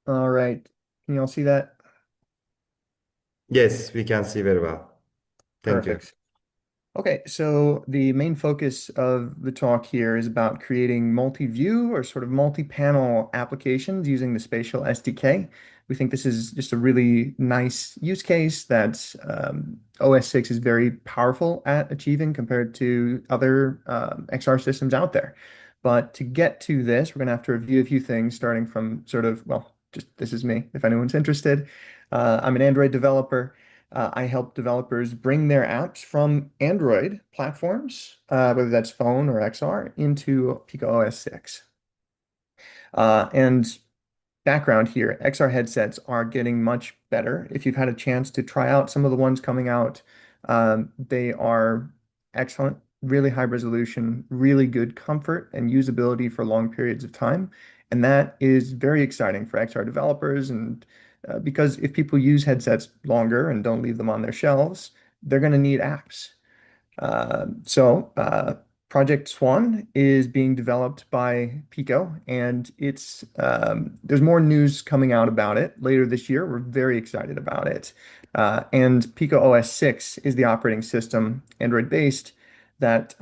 All right. Can you all see that? Yes, we can see very well. Thank you. Perfect. Okay, so the main focus of the talk here is about creating multi-view or sort of multi-panel applications using the Spatial SDK. We think this is just a really nice use case that OS6 is very powerful at achieving compared to other XR systems out there. But to get to this, we're going to have to review a few things, starting from sort of, well, just this is me, if anyone's interested. I'm an Android developer. I help developers bring their apps from Android platforms, whether that's phone or XR, into Pico OS6. And background here, XR headsets are getting much better. If you've had a chance to try out some of the ones coming out, they are excellent, really high resolution, really good comfort and usability for long periods of time. And that is very exciting for XR developers. And because if people use headsets longer and don't leave them on their shelves, they're going to need apps. So Project Swan is being developed by Pico, and it's there's more news coming out about it later this year. We're very excited about it. And Pico OS6 is the operating system, Android based, that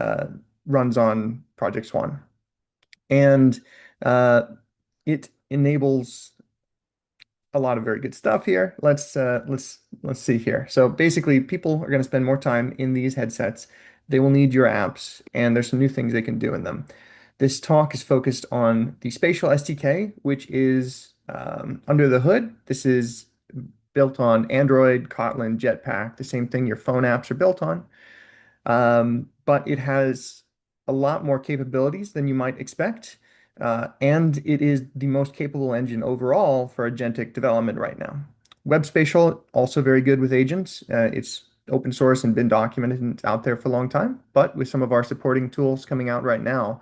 runs on Project Swan, and uh, it enables a lot of very good stuff here. Let's see here. So basically, people are going to spend more time in these headsets. They will need your apps, and there's some new things they can do in them. This talk is focused on the Spatial SDK, which is under the hood. This is built on Android, Kotlin, Jetpack, the same thing your phone apps are built on. But it has a lot more capabilities than you might expect. And it is the most capable engine overall for agentic development right now. Web Spatial, also very good with agents. It's open source and been documented and it's out there for a long time. But with some of our supporting tools coming out right now,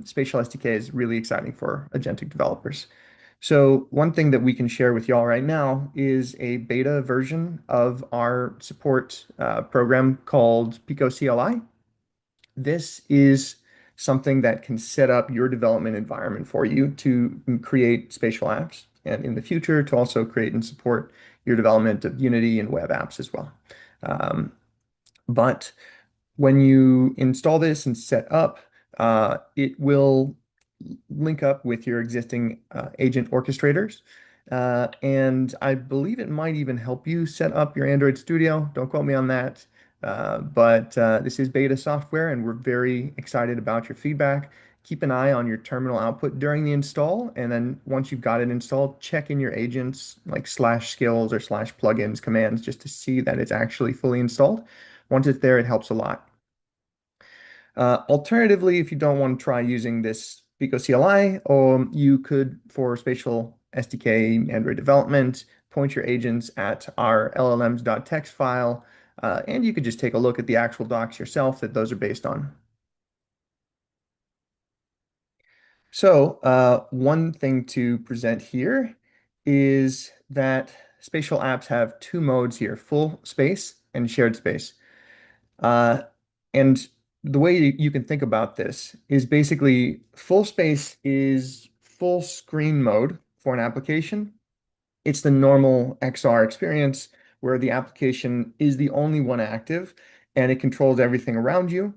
Spatial SDK is really exciting for agentic developers. So one thing that we can share with y'all right now is a beta version of our support program called Pico CLI. This is something that can set up your development environment for you to create spatial apps, and in the future to also create and support your development of Unity and web apps as well. Um, but when you install this and set up, it will link up with your existing agent orchestrators. And I believe it might even help you set up your Android Studio. Don't quote me on that. But this is beta software, and we're very excited about your feedback. Keep an eye on your terminal output during the install, and then once you've got it installed, check in your agents like slash skills or slash plugins commands just to see that it's actually fully installed. Once it's there, it helps a lot. Alternatively, if you don't want to try using this Pico CLI, you could, for spatial SDK Android development, point your agents at our llms.txt file, and you could just take a look at the actual docs yourself that those are based on. So one thing to present here is that spatial apps have two modes here, full space and shared space. Uh, and the way you can think about this is basically full space is full screen mode for an application. It's the normal XR experience where the application is the only one active and it controls everything around you.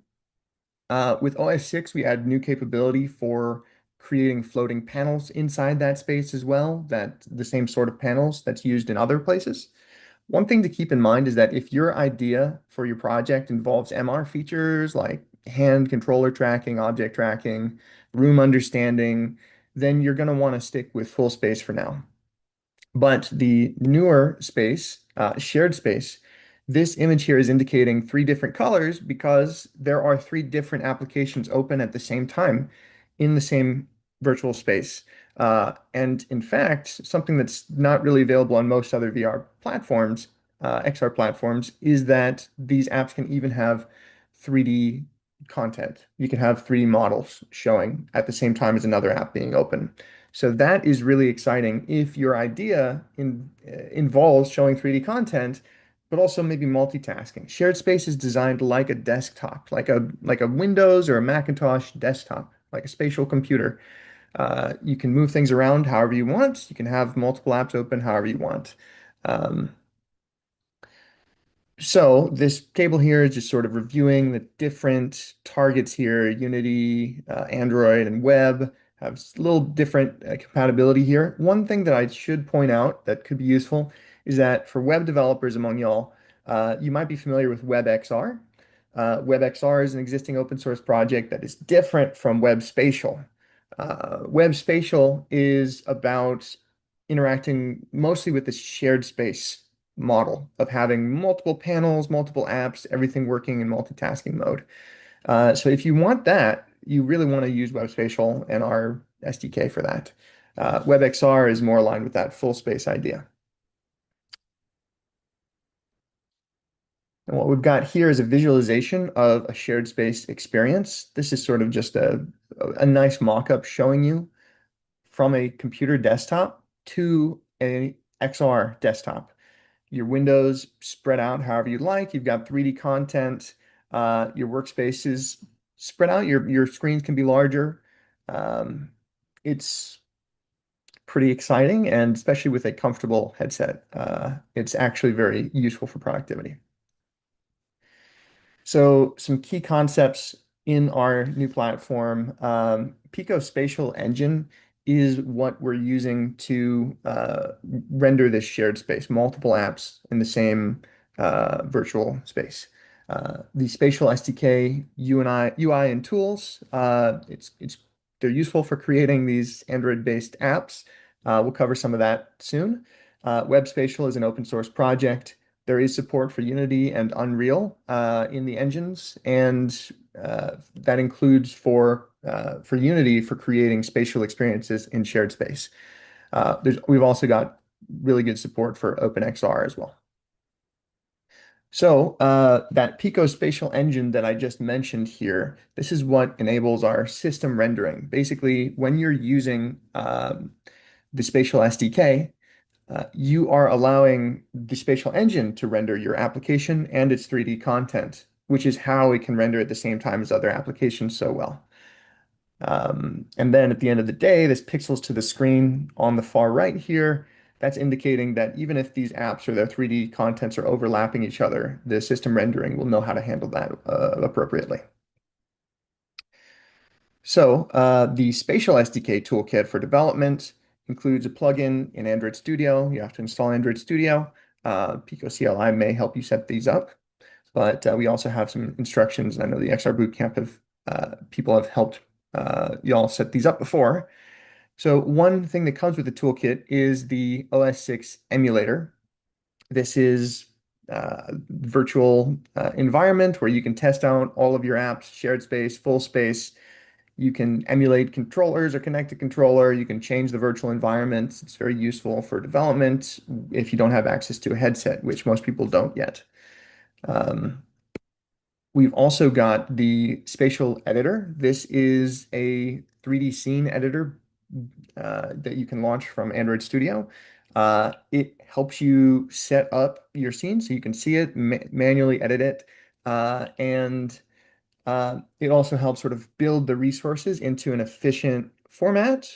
With OS6, we add new capability for creating floating panels inside that space as well, that the same sort of panels that's used in other places. One thing to keep in mind is that if your idea for your project involves MR features like hand controller tracking, object tracking, room understanding, then you're going to want to stick with full space for now. But the newer space, shared space, this image here is indicating three different colors because there are three different applications open at the same time in the same virtual space. And in fact, something that's not really available on most other VR platforms, XR platforms, is that these apps can even have 3D content. You can have 3D models showing at the same time as another app being open. So that is really exciting if your idea involves showing 3D content, but also maybe multitasking. Shared space is designed like a desktop, like a Windows or a Macintosh desktop, like a spatial computer. You can move things around however you want. You can have multiple apps open however you want. Um, so this table here is just sort of reviewing the different targets here. Unity, Android, and web have a little different compatibility here. One thing that I should point out that could be useful is that for web developers among y'all, you might be familiar with WebXR. WebXR is an existing open source project that is different from Web Spatial. Web Spatial is about interacting mostly with this shared space model of having multiple panels, multiple apps, everything working in multitasking mode. So if you want that, you really want to use Web Spatial and our SDK for that. WebXR is more aligned with that full space idea. And what we've got here is a visualization of a shared space experience. This is sort of just a nice mock-up showing you from a computer desktop to a XR desktop. Your windows spread out however you like. You've got 3D content. Your workspace is spread out. Your screens can be larger. Um, it's pretty exciting, and especially with a comfortable headset, it's actually very useful for productivity. So some key concepts in our new platform. PICO Spatial Engine is what we're using to render this shared space, multiple apps in the same virtual space. The Spatial SDK UI and tools, they're useful for creating these Android-based apps. We'll cover some of that soon. Web Spatial is an open source project. There is support for Unity and Unreal in the engines, and that includes for Unity for creating spatial experiences in shared space. We've also got really good support for OpenXR as well. So that Pico Spatial engine that I just mentioned here, this is what enables our system rendering. Basically, when you're using the Spatial SDK, you are allowing the spatial engine to render your application and its 3D content, which is how it can render at the same time as other applications so well. And then at the end of the day, this pixels to the screen on the far right here, that's indicating that even if these apps or their 3D contents are overlapping each other, the system rendering will know how to handle that appropriately. So the Spatial SDK toolkit for development includes a plugin in Android Studio. You have to install Android Studio. Pico CLI may help you set these up, but we also have some instructions. I know the XR Bootcamp people have helped y'all set these up before. So one thing that comes with the toolkit is the OS6 emulator. This is virtual environment where you can test out all of your apps, shared space, full space. You can emulate controllers or connect a controller. You can change the virtual environment. It's very useful for development if you don't have access to a headset, which most people don't yet. Um, we've also got the spatial editor. This is a 3D scene editor that you can launch from Android Studio. It helps you set up your scene so you can see it, manually edit it, and it also helps sort of build the resources into an efficient format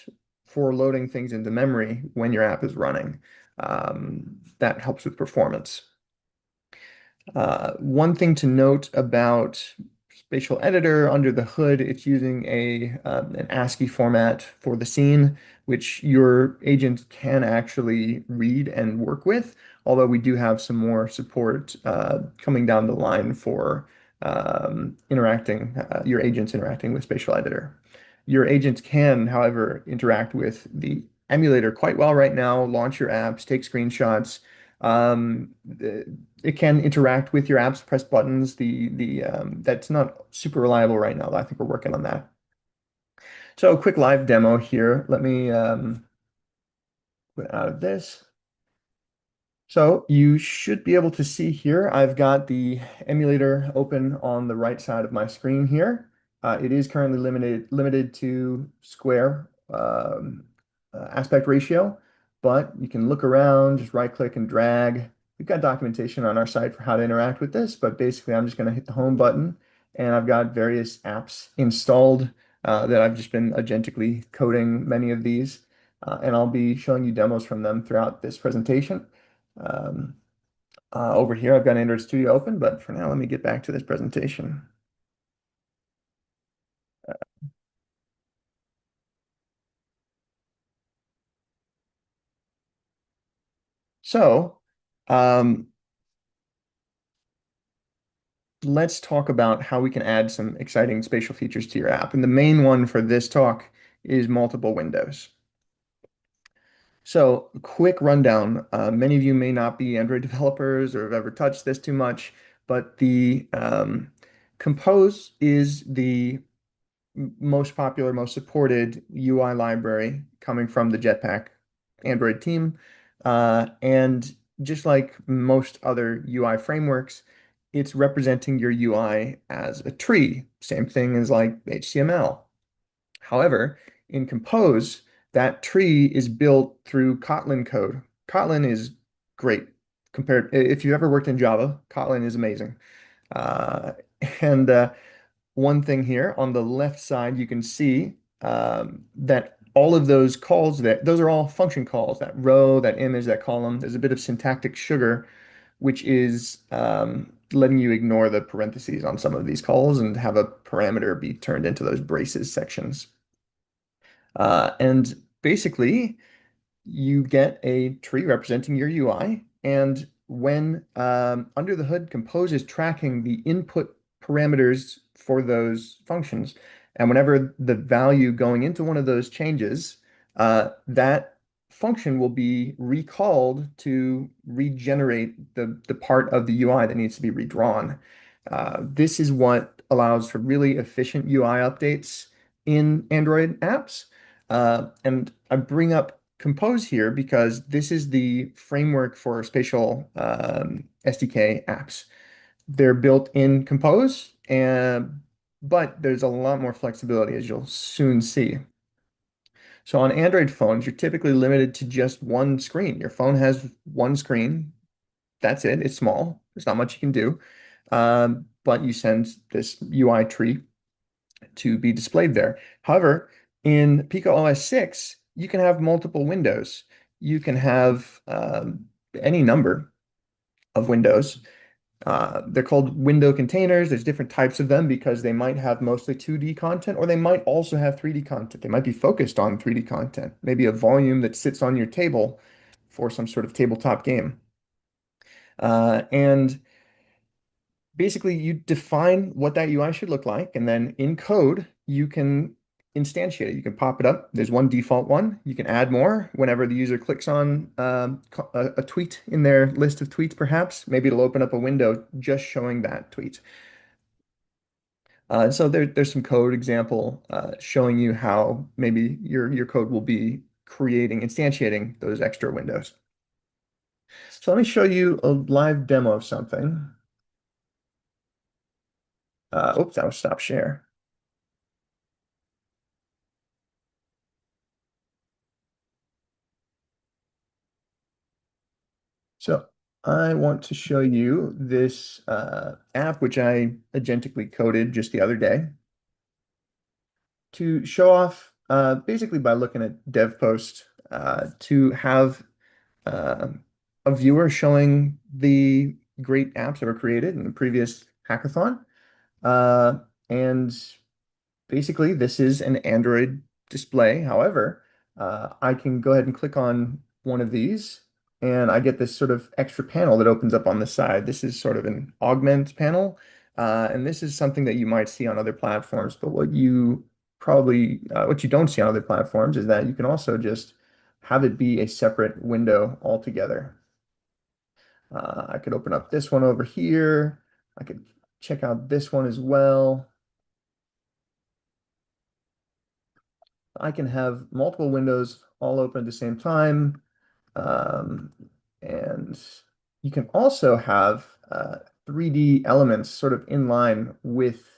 for loading things into memory when your app is running. That helps with performance. One thing to note about Spatial Editor under the hood, it's using an ASCII format for the scene, which your agent can actually read and work with, although we do have some more support coming down the line for your agents interacting with Spatial Editor. Your agents can, however, interact with the emulator quite well right now, launch your apps, take screenshots. It can interact with your apps, press buttons. That's not super reliable right now, though I think we're working on that. So a quick live demo here. Let me put out of this. So you should be able to see here, I've got the emulator open on the right side of my screen here. It is currently limited to square aspect ratio, but you can look around, just right click and drag. We've got documentation on our site for how to interact with this, but basically I'm just going to hit the home button and I've got various apps installed. that I've just been agentically coding many of these, and I'll be showing you demos from them throughout this presentation. Um, Over here, I've got Android Studio open, but for now, let me get back to this presentation. So, um, let's talk about how we can add some exciting spatial features to your app. And the main one for this talk is multiple windows. So, quick rundown. Many of you may not be Android developers or have ever touched this too much, but the Compose is the most popular, most supported UI library coming from the Jetpack Android team. And just like most other UI frameworks, it's representing your UI as a tree. Same thing as like HTML. However, in Compose, that tree is built through Kotlin code. Kotlin is great compared, if you've ever worked in Java, Kotlin is amazing. Uh, and One thing here on the left side, you can see that all of those calls those are all function calls, that row, that image, that column. There's a bit of syntactic sugar, which is letting you ignore the parentheses on some of these calls and have a parameter be turned into those braces sections. And basically, you get a tree representing your UI. And when under the hood, Compose is tracking the input parameters for those functions. And whenever the value going into one of those changes, that function will be recalled to regenerate the part of the UI that needs to be redrawn. This is what allows for really efficient UI updates in Android apps. And I bring up Compose here because this is the framework for spatial SDK apps. They're built in Compose, but there's a lot more flexibility, as you'll soon see. So on Android phones, you're typically limited to just one screen. Your phone has one screen. That's it. It's small. There's not much you can do. But you send this UI tree to be displayed there. However, in PICO OS6, you can have multiple windows. You can have any number of windows. They're called window containers. There's different types of them because they might have mostly 2D content or they might also have 3D content. They might be focused on 3D content, maybe a volume that sits on your table for some sort of tabletop game. And basically you define what that UI should look like, and then in code, you can instantiate it. You can pop it up. There's one default one. You can add more whenever the user clicks on a tweet in their list of tweets, perhaps. Maybe it'll open up a window just showing that tweet. So there's some code example showing you how maybe your code will be instantiating those extra windows. So let me show you a live demo of something. Oops, that was stop share. So I want to show you this app, which I agentically coded just the other day to show off basically by looking at dev post to have uh, a viewer showing the great apps that were created in the previous hackathon. Uh, and basically, this is an Android display. However, I can go ahead and click on one of these, and I get this sort of extra panel that opens up on the side. This is sort of an augment panel, and this is something that you might see on other platforms. But what you don't see on other platforms is that you can also just have it be a separate window altogether. I could open up this one over here. I could check out this one as well. I can have multiple windows all open at the same time. Um, and you can also have 3D elements sort of in line with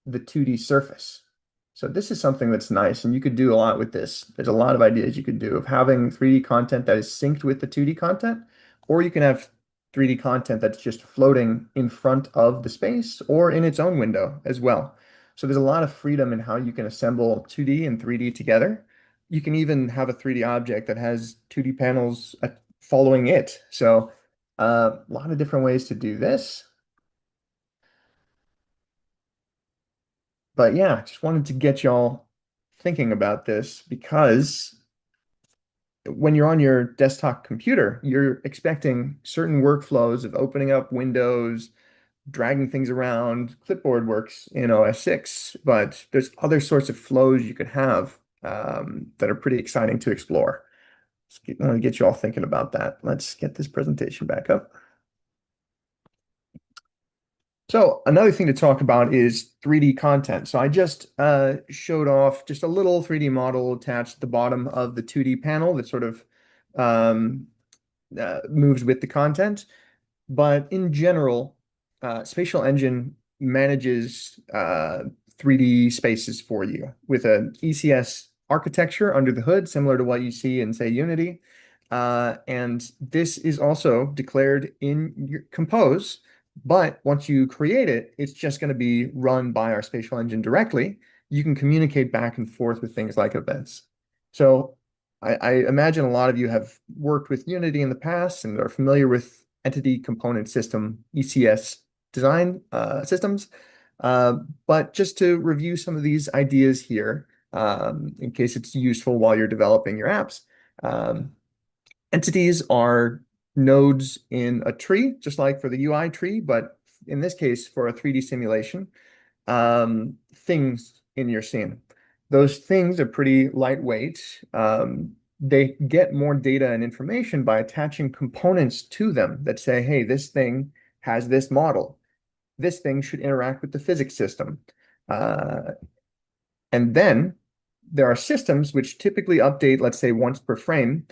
the 2D surface. So this is something that's nice, and you could do a lot with this. There's a lot of ideas you could do of having 3D content that is synced with the 2D content, or you can have 3D content that's just floating in front of the space or in its own window as well. So there's a lot of freedom in how you can assemble 2D and 3D together. You can even have a 3D object that has 2D panels following it. So a lot of different ways to do this. But yeah, just wanted to get y'all thinking about this because when you're on your desktop computer, you're expecting certain workflows of opening up windows, dragging things around. Clipboard works in OS6, but there's other sorts of flows you could have that are pretty exciting to explore. I want to get you all thinking about that. Let's get this presentation back up. So another thing to talk about is 3D content. So I just showed off just a little 3D model attached at the bottom of the 2D panel that sort of um, moves with the content. But in general, Spatial Engine manages 3D spaces for you with an ECS architecture under the hood, similar to what you see in, say, Unity. And this is also declared in your Compose, but once you create it, it's just going to be run by our Spatial Engine directly. You can communicate back and forth with things like events. So I imagine a lot of you have worked with Unity in the past and are familiar with Entity Component System, ECS design systems. But just to review some of these ideas here, in case it's useful while you're developing your apps. Um, Entities are nodes in a tree, just like for the UI tree, but in this case, for a 3D simulation, things in your scene. Those things are pretty lightweight. They get more data and information by attaching components to them that say, hey, this thing has this model. This thing should interact with the physics system. Uh, and then there are systems which typically update, let's say, once per frame.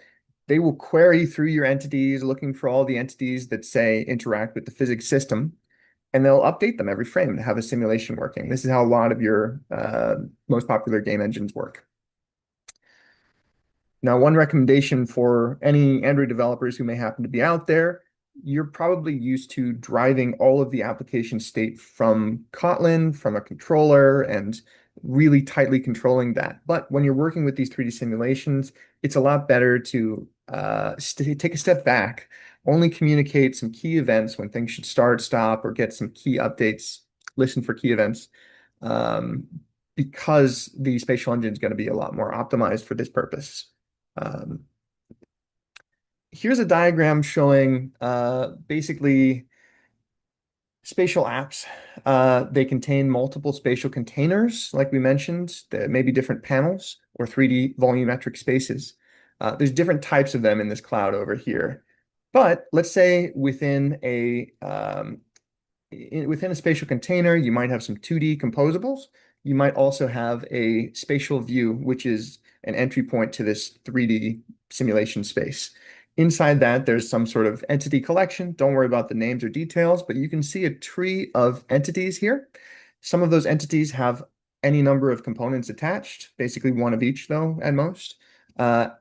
They will query through your entities, looking for all the entities that say interact with the physics system, and they'll update them every frame to have a simulation working. This is how a lot of your most popular game engines work. Now, one recommendation for any Android developers who may happen to be out there, you're probably used to driving all of the application state from Kotlin, from a controller, and really tightly controlling that. But when you're working with these 3D simulations, it's a lot better to take a step back, only communicate some key events when things should start, stop, or get some key updates, listen for key events. Um, because the spatial engine is going to be a lot more optimized for this purpose. Um, Here's a diagram showing basically spatial apps. They contain multiple spatial containers, like we mentioned. There may be different panels or 3D volumetric spaces. There's different types of them in this cloud over here. But let's say within a spatial container, you might have some 2D composables. You might also have a spatial view, which is an entry point to this 3D simulation space. Inside that, there's some sort of entity collection. Don't worry about the names or details, but you can see a tree of entities here. Some of those entities have any number of components attached, basically one of each, though, at most. And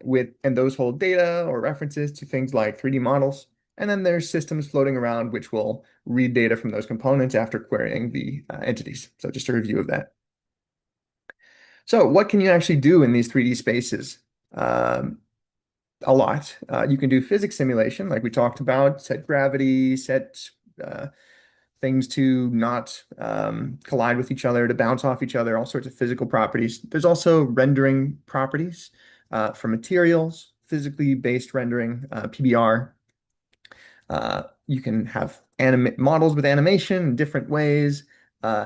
those hold data or references to things like 3D models. And then there's systems floating around which will read data from those components after querying the entities. So just a review of that. So what can you actually do in these 3D spaces? Um, a lot. You can do physics simulation, like we talked about, set gravity, set uh, things to not collide with each other, to bounce off each other, all sorts of physical properties. There's also rendering properties for materials, physically based rendering, PBR. You can have models with animation in different ways.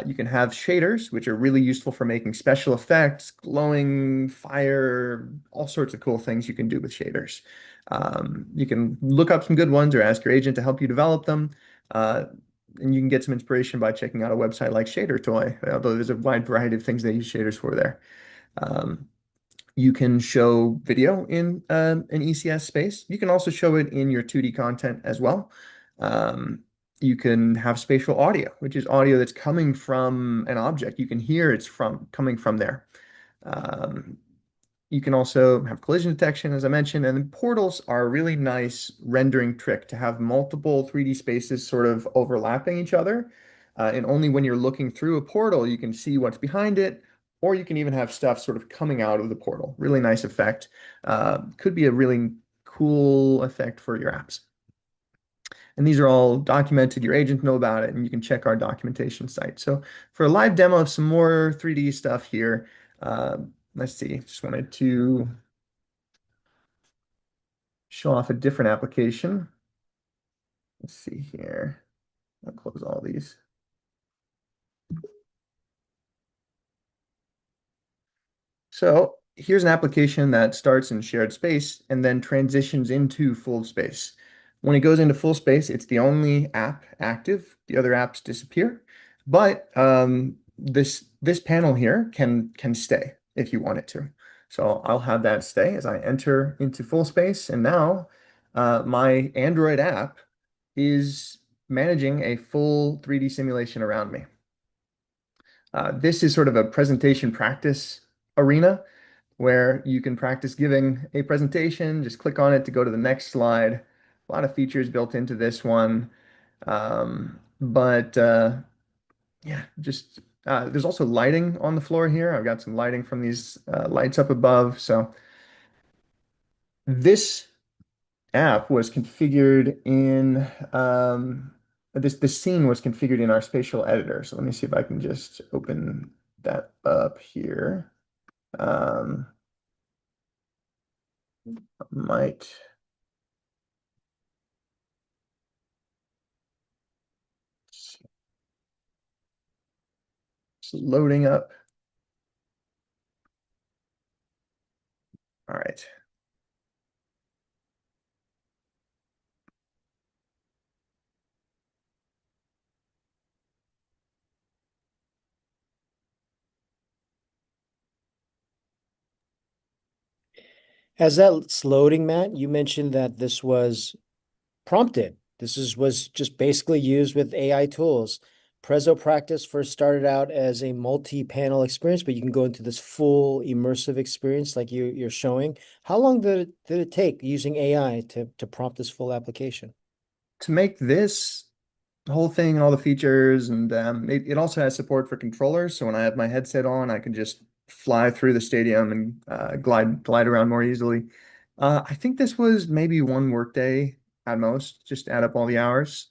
You can have shaders, which are really useful for making special effects, glowing, fire, all sorts of cool things you can do with shaders. You can look up some good ones or ask your agent to help you develop them. Uh, and you can get some inspiration by checking out a website like Shader Toy, although there's a wide variety of things they use shaders for there. Um, you can show video in an ECS space. You can also show it in your 2D content as well. Um, you can have spatial audio, which is audio that's coming from an object. You can hear it's coming from there. Um, you can also have collision detection, as I mentioned, and then portals are a really nice rendering trick to have multiple 3D spaces sort of overlapping each other. And only when you're looking through a portal, you can see what's behind it, or you can even have stuff sort of coming out of the portal. Really nice effect. Could be a really cool effect for your apps. And these are all documented. Your agents know about it, and you can check our documentation site. So for a live demo of some more 3D stuff here, let's see. Just wanted to show off a different application. Let's see here. I'll close all these. So here's an application that starts in shared space and then transitions into full space. When it goes into full space, it's the only app active. The other apps disappear. But this panel here can stay if you want it to. So I'll have that stay as I enter into full space. And now my Android app is managing a full 3D simulation around me. This is sort of a presentation practice arena where you can practice giving a presentation, just click on it to go to the next slide. A lot of features built into this one. But yeah, just there's also lighting on the floor here. I've got some lighting from these lights up above. So this app was configured in this scene was configured in our spatial editor. So let me see if I can just open that up here. Um, might it's loading up. All right. As that's loading, Matt, you mentioned that this was prompted. Was just basically used with AI tools. Prezo Practice first started out as a multi-panel experience, but you can go into this full immersive experience like you're showing. How long did it take using AI to prompt this full application? To make this whole thing and all the features, and it also has support for controllers. So when I have my headset on, I can just fly through the stadium and glide around more easily. I think this was maybe one workday at most, just add up all the hours.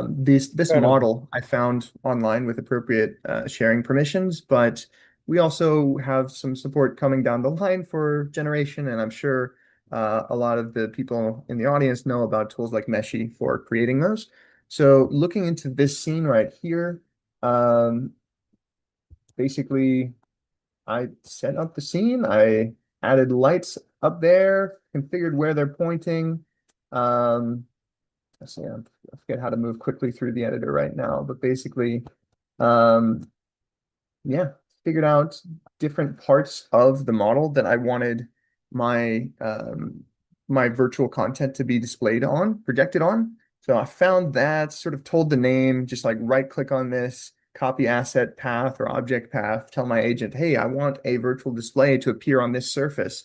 This Incredible. model I found online with appropriate sharing permissions, but we also have some support coming down the line for generation, and I'm sure a lot of the people in the audience know about tools like Meshi for creating those. So looking into this scene right here, um, basically I set up the scene. I added lights up there, configured where they're pointing. Let's see, I forget how to move quickly through the editor right now, but basically, um, yeah, figured out different parts of the model that I wanted my my virtual content to be displayed on, projected on. So I found that, sort of told the name, just like right click on this, copy asset path or object path, tell my agent, hey, I want a virtual display to appear on this surface.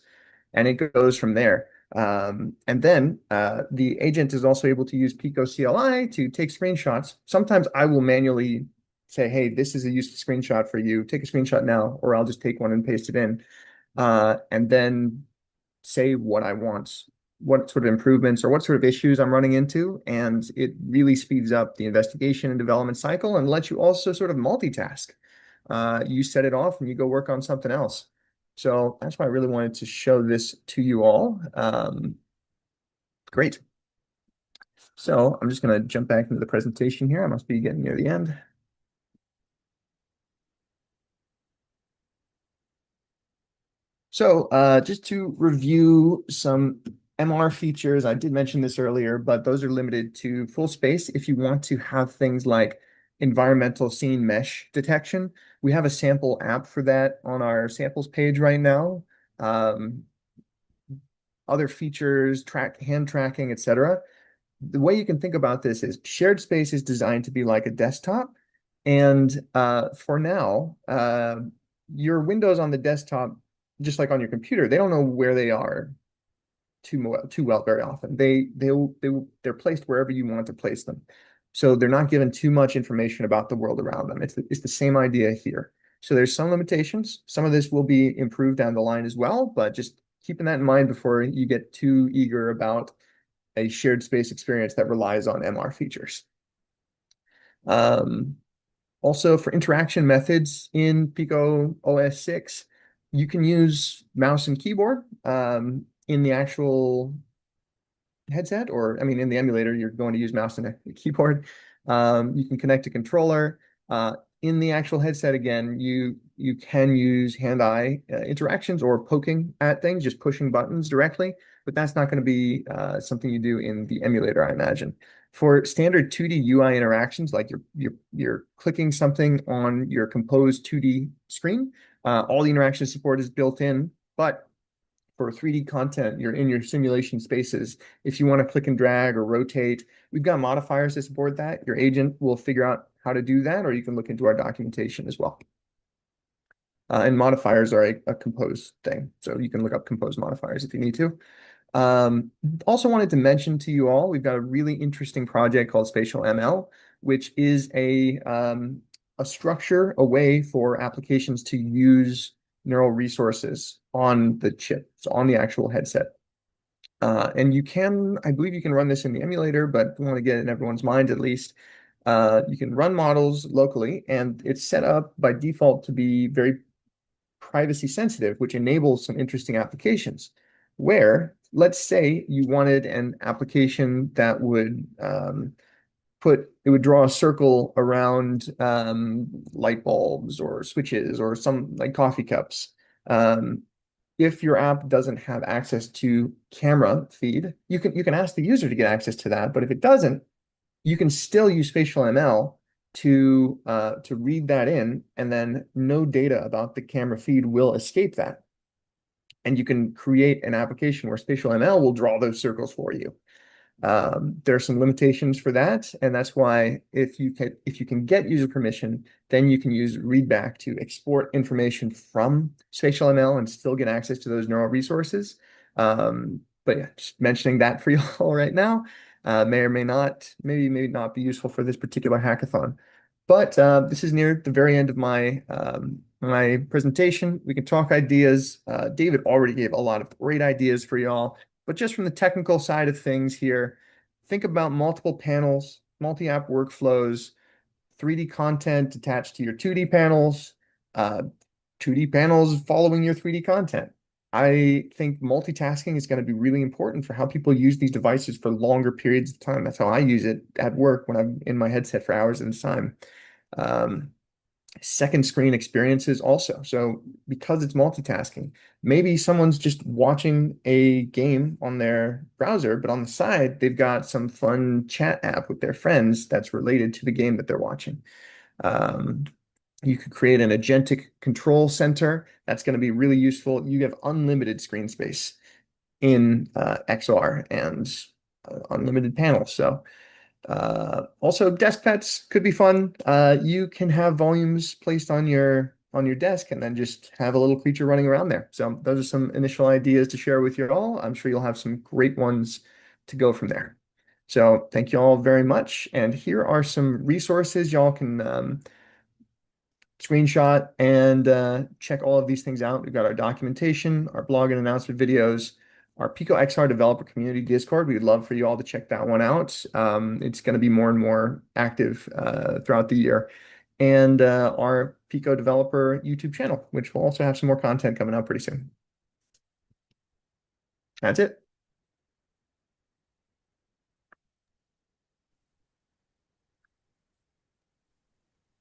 And it goes from there. And then the agent is also able to use Pico CLI to take screenshots. Sometimes I will manually say, hey, this is a useful screenshot for you. Take a screenshot now, or I'll just take one and paste it in. And then say what I want, what sort of improvements or what sort of issues I'm running into. And it really speeds up the investigation and development cycle and lets you also sort of multitask. You set it off and you go work on something else. So that's why I really wanted to show this to you all. Great. So I'm just going to jump back into the presentation here. I must be getting near the end. So just to review some MR features, I did mention this earlier, but those are limited to full space. If you want to have things like environmental scene mesh detection, we have a sample app for that on our samples page right now. Um, Other features, hand tracking, etc. The way you can think about this is shared space is designed to be like a desktop. And for now, your windows on the desktop, just like on your computer, they don't know where they are too well very often. They're placed wherever you want to place them. So they're not given too much information about the world around them. It's the same idea here. So there's some limitations. Some of this will be improved down the line as well, but just keeping that in mind before you get too eager about a shared space experience that relies on MR features. Um, Also, for interaction methods in PICO OS6, you can use mouse and keyboard in the actual headset, or I mean, in the emulator, you're going to use mouse and a keyboard. You can connect a controller. In the actual headset, again, you can use hand-eye interactions or poking at things, just pushing buttons directly, but that's not going to be something you do in the emulator, I imagine. For standard 2D UI interactions, like you're clicking something on your composed 2D screen, all the interaction support is built in, but for 3D content, you're in your simulation spaces. If you want to click and drag or rotate, we've got modifiers to support that. Your agent will figure out how to do that, or you can look into our documentation as well. And modifiers are a compose thing. So you can look up compose modifiers if you need to. Also wanted to mention to you all, we've got a really interesting project called Spatial ML, which is a structure, a way for applications to use neural resources on the chip, so on the actual headset. And you can, I believe you can run this in the emulator, but I want to get it in everyone's mind at least. You can run models locally, and it's set up by default to be very privacy sensitive, which enables some interesting applications. Where, let's say you wanted an application that would it would draw a circle around light bulbs or switches or some like coffee cups. If your app doesn't have access to camera feed, you can ask the user to get access to that. But if it doesn't, you can still use spatial ML to read that in, and then no data about the camera feed will escape that. And you can create an application where spatial ML will draw those circles for you. There are some limitations for that, and that's why if you can get user permission, then you can use readback to export information from spatial ML and still get access to those neural resources. But yeah, just mentioning that for you all right now. May or may not, maybe not be useful for this particular hackathon. But this is near the very end of my presentation. We can talk ideas. David already gave a lot of great ideas for y'all. But just from the technical side of things here, think about multiple panels, multi-app workflows, 3D content attached to your 2D panels, uh, 2D panels following your 3D content. I think multitasking is going to be really important for how people use these devices for longer periods of time. That's how I use it at work when I'm in my headset for hours at a time. Um, Second screen experiences also. So because it's multitasking, maybe someone's just watching a game on their browser, but on the side, they've got some fun chat app with their friends that's related to the game that they're watching. Um, you could create an agentic control center. That's going to be really useful. You have unlimited screen space in XR and unlimited panels. So also, desk pets could be fun. You can have volumes placed on your desk and then just have a little creature running around there. So those are some initial ideas to share with you all. I'm sure you'll have some great ones to go from there. So thank you all very much. And here are some resources y'all can screenshot and check all of these things out. We've got our documentation, our blog and announcement videos, our Pico XR developer community Discord. We'd love for you all to check that one out. It's going to be more and more active throughout the year. And our Pico developer YouTube channel, which will also have some more content coming out pretty soon. That's it.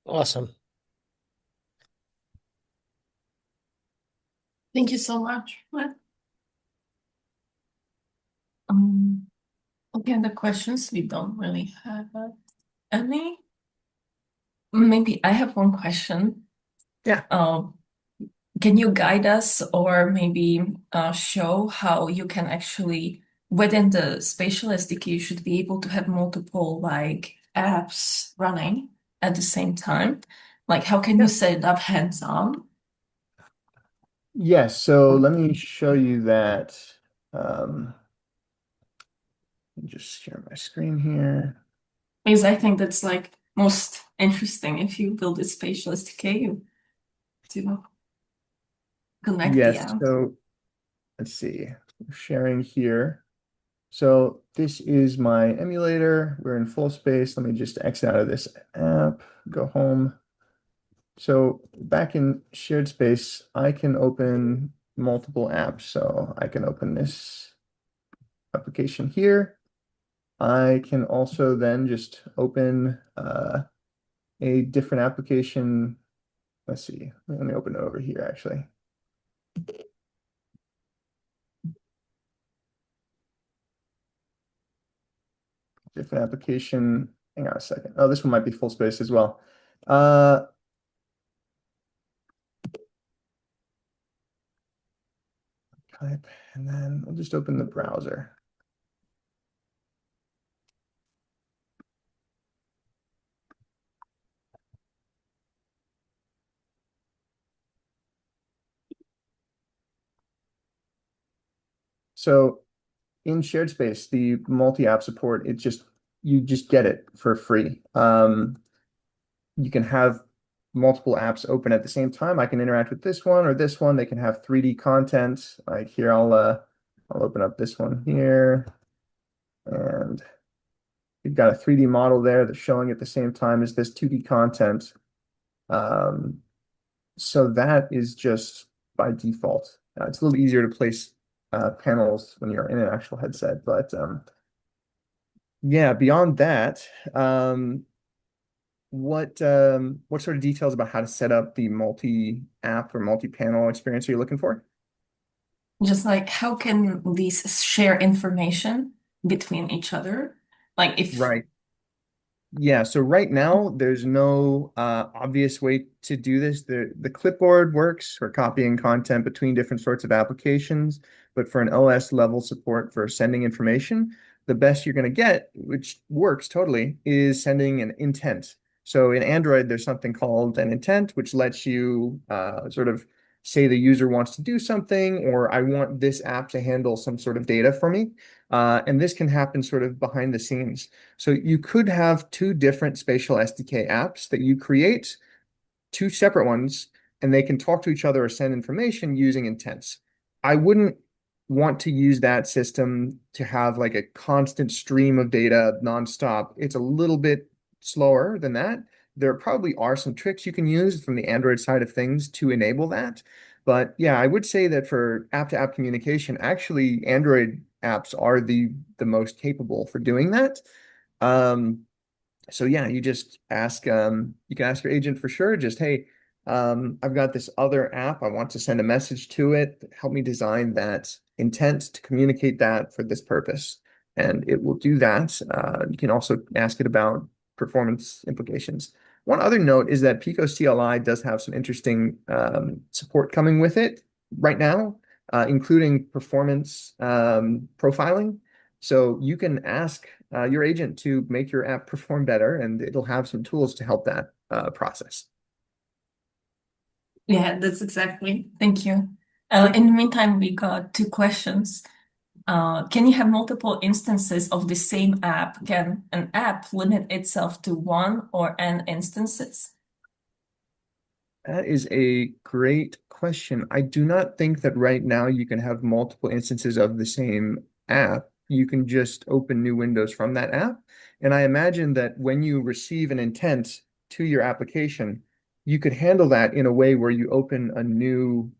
Awesome. Thank you so much. Um, okay, the questions we don't really have any. Maybe I have one question. Yeah. Can you guide us or maybe show how you can actually, within the Spatial SDK, you should be able to have multiple like apps running at the same time? Like how can you Yeah. set it up hands-on? Yes. So let me show you that. Let me just share my screen here. Because I think that's like most interesting if you build a spatial SDK to connect the Yes, app. so let's see, sharing here. So this is my emulator. We're in full space. Let me just exit out of this app, go home. So back in shared space, I can open multiple apps. So I can open this application here. I can also then just open a different application. Let's see. Let me open it over here, actually. Different application. Hang on a second. Oh, this one might be full space as well. Type, and then we'll just open the browser. So in shared space, the multi-app support, you just get it for free. You can have multiple apps open at the same time. I can interact with this one or this one. They can have 3D content. Like here, I'll open up this one here, and you've got a 3D model there that's showing at the same time as this 2D content. Um, so that is just by default. It's a little easier to place panels when you're in an actual headset, but yeah, beyond that, what sort of details about how to set up the multi-app or multi-panel experience are you looking for? Just like how can these share information between each other? Like if Right. Yeah, so right now there's no obvious way to do this. The clipboard works for copying content between different sorts of applications, but for an OS level support for sending information, the best you're going to get, which works totally, is sending an intent. So in Android, there's something called an intent, which lets you sort of say the user wants to do something, or I want this app to handle some sort of data for me. And this can happen sort of behind the scenes. So you could have two different spatial SDK apps that you create, two separate ones, and they can talk to each other or send information using intents. I wouldn't want to use that system to have like a constant stream of data nonstop. It's a little bit slower than that. There probably are some tricks you can use from the Android side of things to enable that. But yeah, I would say that for app-to-app communication, actually Android apps are the most capable for doing that. Um, so yeah, you can ask your agent for sure, just, hey, I've got this other app. I want to send a message to it. Help me design that intent to communicate that for this purpose. And it will do that. You can also ask it about performance implications. One other note is that Pico CLI does have some interesting support coming with it right now, including performance profiling. So you can ask your agent to make your app perform better, and it'll have some tools to help that process. yeah, that's exactly. Thank you. In the meantime, we got two questions. Can you have multiple instances of the same app? Can an app limit itself to one or n instances? That is a great question. I do not think that right now you can have multiple instances of the same app. You can just open new windows from that app. And I imagine that when you receive an intent to your application, you could handle that in a way where you open a new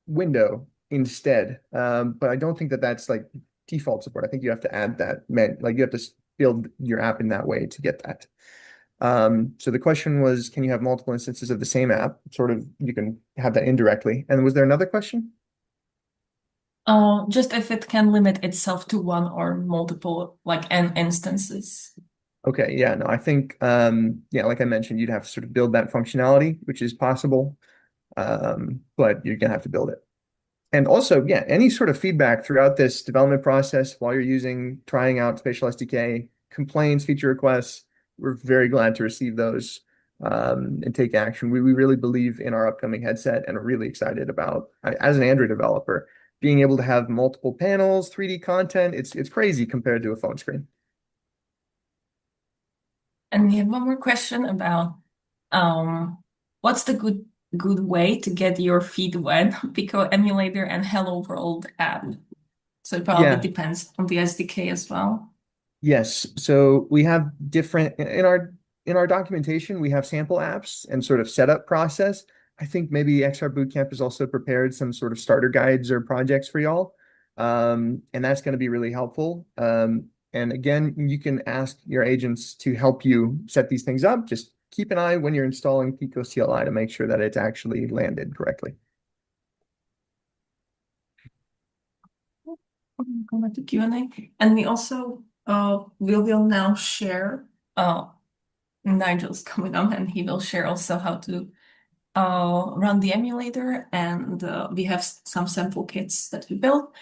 window instead. But I don't think that that's like default support. I think you have to add that, like you have to build your app in that way to get that. So the question was, can you have multiple instances of the same app? Sort of, you can have that indirectly. And was there another question? Just if it can limit itself to one or multiple, like n instances. Okay, yeah, no, I think, yeah, like I mentioned, you'd have to sort of build that functionality, which is possible, but you're gonna have to build it. And also, yeah, any sort of feedback throughout this development process while you're trying out Spatial SDK, complaints, feature requests, we're very glad to receive those and take action. We really believe in our upcoming headset and are really excited about, as an Android developer, being able to have multiple panels, 3D content. It's crazy compared to a phone screen. And we have one more question about what's the good way to get your feet wet, PICO Emulator and Hello World app. So it probably Yeah. depends on the SDK as well. Yes. So we have different in our documentation, we have sample apps and sort of setup process. I think maybe XR Bootcamp has also prepared some sort of starter guides or projects for y'all. And that's going to be really helpful. And again, you can ask your agents to help you set these things up. Just keep an eye when you're installing PICO CLI to make sure that it's actually landed correctly. Go back to Q&A. And we also we will now share Nigel's coming up and he will share also how to run the emulator, and we have some sample kits that we built.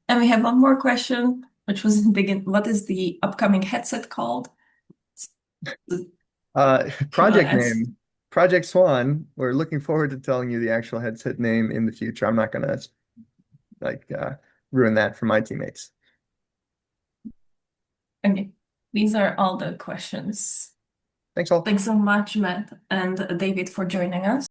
And we have one more question, which was in begin. What is the upcoming headset called? Project QoS. name, Project Swan. We're looking forward to telling you the actual headset name in the future. I'm not gonna like ruin that for my teammates. Okay, these are all the questions. Thanks all. Thanks so much, Matt and David, for joining us.